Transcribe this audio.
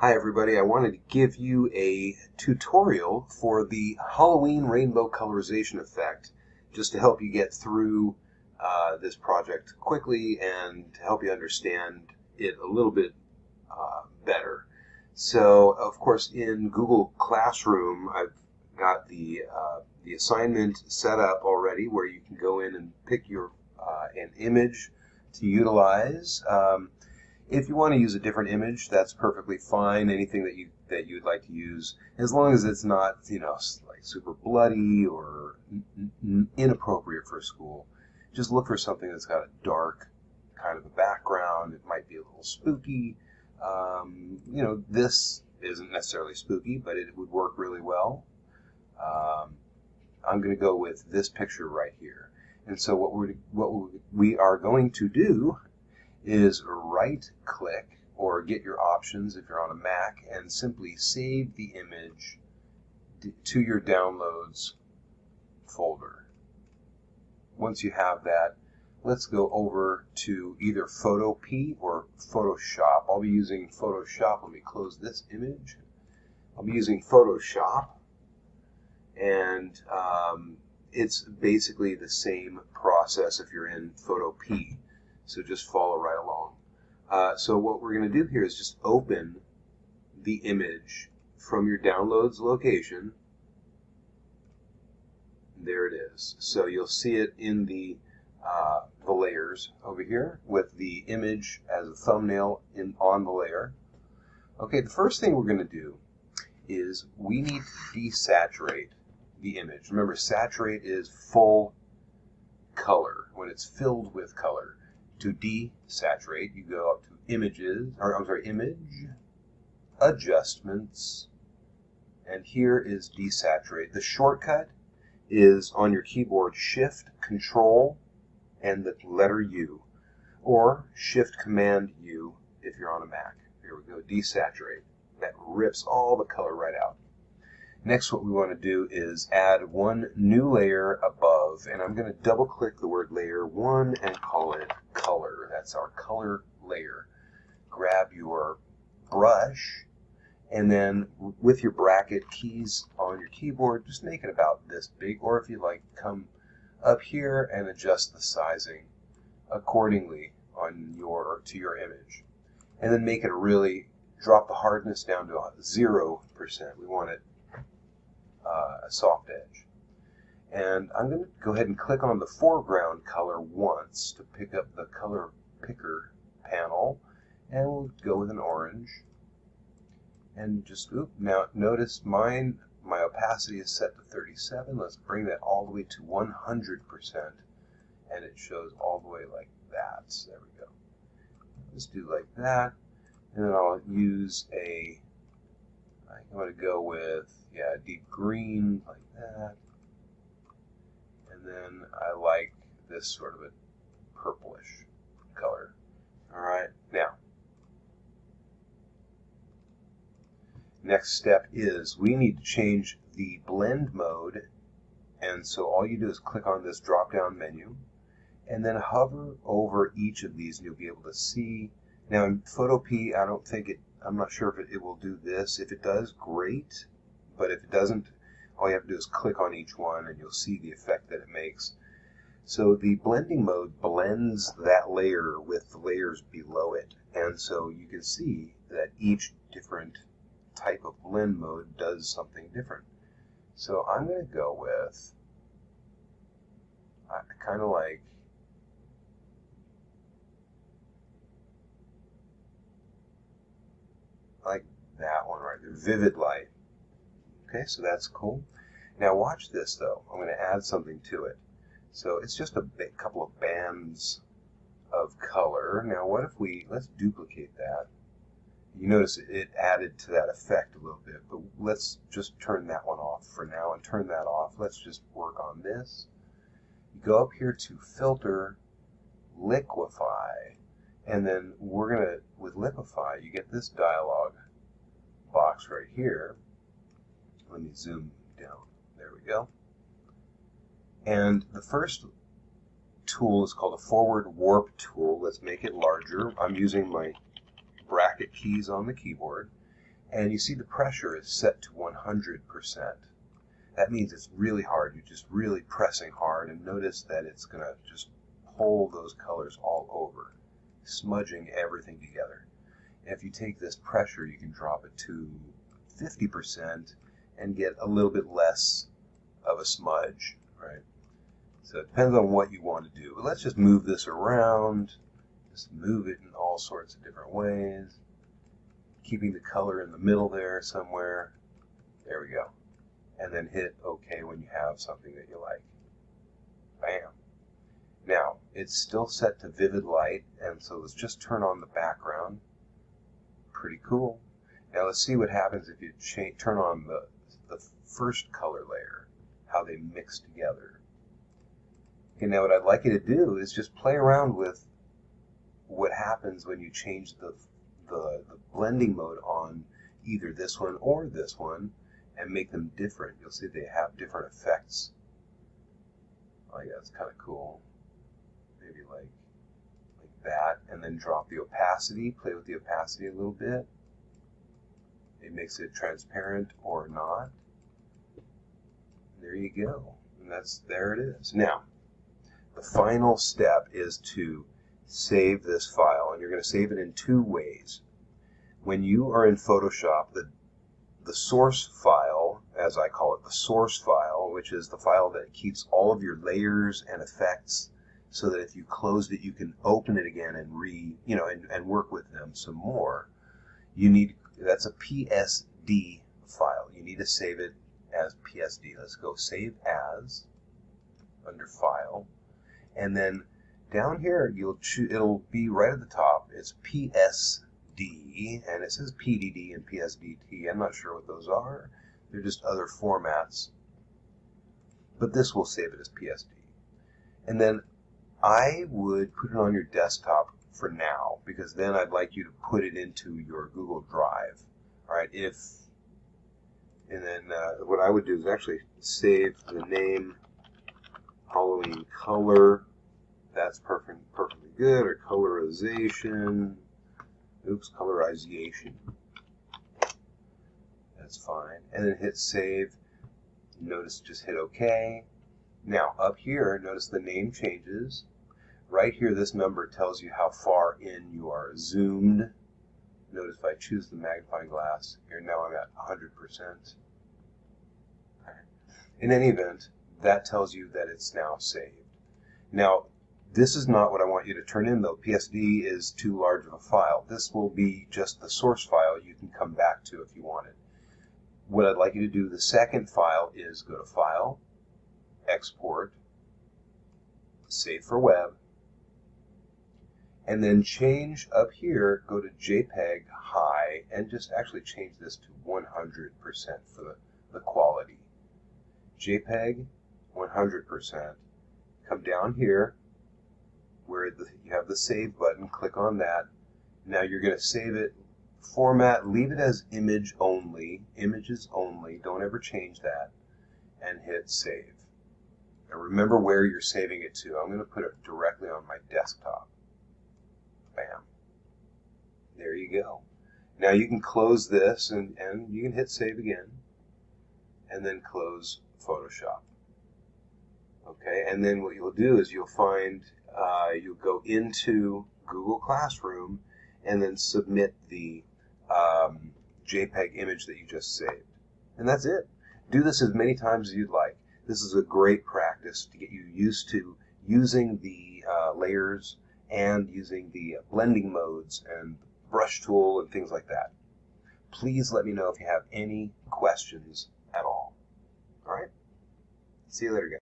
Hi everybody, I wanted to give you a tutorial for the Halloween rainbow colorization effect just to help you get through this project quickly and to help you understand it a little bit better. So of course in Google Classroom I've got the assignment set up already where you can go in and pick your an image to utilize. If you want to use a different image, that's perfectly fine. Anything that you'd like to use, as long as it's not, like super bloody or inappropriate for school. Just look for something that's got a dark kind of a background. It might be a little spooky. This isn't necessarily spooky, but it would work really well. I'm going to go with this picture right here. And so what we are going to do is right-click or get your options if you're on a Mac and simply save the image to your downloads folder. Once you have that, let's go over to either Photopea or Photoshop. I'll be using Photoshop. Let me close this image. I'll be using Photoshop, and it's basically the same process if you're in Photopea. So just follow right along. So what we're going to do here is just open the image from your downloads location. There it is. So you'll see it in the layers over here with the image as a thumbnail on the layer. Okay, the first thing we're going to do is we need to desaturate the image. Remember, saturate is full color, when it's filled with color. To desaturate, you go up to image, adjustments, and here is desaturate. The shortcut is on your keyboard Shift, Control, and the letter U, or Shift Command U if you're on a Mac. Here we go, desaturate. That rips all the color right out. Next, what we want to do is add one new layer above, and I'm going to double click the word layer 1 and call it color. That's our color layer. Grab your brush, and then with your bracket keys on your keyboard, just make it about this big, or if you like, come up here and adjust the sizing accordingly to your image. And then make it drop the hardness down to 0%. We want it a soft edge. And I'm going to go ahead and click on the foreground color once to pick up the color picker panel, and we'll go with an orange. And just, now notice my opacity is set to 37. Let's bring that all the way to 100%, and it shows all the way like that. So there we go. Let's do like that, and then I'll use I'm going to go with, deep green, like that. And then I like this sort of a purplish color. Alright, now, next step is we need to change the blend mode. And so all you do is click on this drop-down menu, and then hover over each of these, and you'll be able to see. Now in Photopea, I'm not sure if it will do this. If it does, great. But if it doesn't, all you have to do is click on each one and you'll see the effect that it makes. So the blending mode blends that layer with the layers below it. And so you can see that each different type of blend mode does something different. So I'm going to go with, I kind of like that one right there, vivid light. Okay, so that's cool. Now watch this though. I'm going to add something to it. So it's just a couple of bands of color. Now what if let's duplicate that. You notice it added to that effect a little bit, but let's just turn that one off for now and turn that off. Let's just work on this. You go up here to Filter, Liquify, and then we're going to, with Liquify, you get this dialog box right here. Let me zoom down. There we go. And the first tool is called a forward warp tool. Let's make it larger. I'm using my bracket keys on the keyboard. And you see the pressure is set to 100%. That means it's really hard. You're just really pressing hard, and notice that it's going to just pull those colors all over, smudging everything together. If you take this pressure, you can drop it to 50% and get a little bit less of a smudge, right? So it depends on what you want to do. But let's just move this around. Just move it in all sorts of different ways. Keeping the color in the middle there somewhere. There we go. And then hit OK when you have something that you like. Bam. Now, it's still set to vivid light, and so let's just turn on the background. Pretty cool. Now let's see what happens if you turn on the first color layer, how they mix together. Okay, now what I'd like you to do is just play around with what happens when you change the blending mode on either this one or this one and make them different. You'll see they have different effects. Oh yeah, that's kind of cool. Maybe like that, and then drop the opacity, play with the opacity a little bit. It makes it transparent or not. There you go. And there it is. Now, the final step is to save this file, and you're going to save it in two ways. When you are in Photoshop, the source file, as I call it, the source file, which is the file that keeps all of your layers and effects, so that if you closed it, you can open it again and and work with them some more. That's a PSD file. You need to save it as PSD. Let's go Save As under File, and then down here it'll be right at the top. It's PSD, and it says PDD and PSDT. I'm not sure what those are. They're just other formats, but this will save it as PSD. And then I would put it on your desktop for now, because then I'd like you to put it into your Google Drive. All right, and then what I would do is actually save the name Halloween Color. That's perfectly good. Or Colorization. Oops, Colorization. That's fine. And then hit Save. Notice, just hit OK. Now, up here, notice the name changes. Right here, this number tells you how far in you are zoomed. Notice if I choose the magnifying glass, here now I'm at 100%. In any event, that tells you that it's now saved. Now, this is not what I want you to turn in, though. PSD is too large of a file. This will be just the source file you can come back to if you want it. What I'd like you to do, the second file, is go to File, Export, Save for Web, and then change up here, go to JPEG High, and just actually change this to 100% for the quality. JPEG 100%. Come down here where you have the Save button, click on that. Now you're going to save it. Format, leave it as image only, images only, don't ever change that, and hit Save. Now remember where you're saving it to. I'm going to put it directly on my desktop. Bam. There you go. Now you can close this, and you can hit Save again, and then close Photoshop. Okay, and then what you'll do is you'll find, you'll go into Google Classroom and then submit the JPEG image that you just saved. And that's it. Do this as many times as you'd like. This is a great practice to get you used to using the layers and using the blending modes and brush tool and things like that. Please let me know if you have any questions at all. All right? See you later, guys.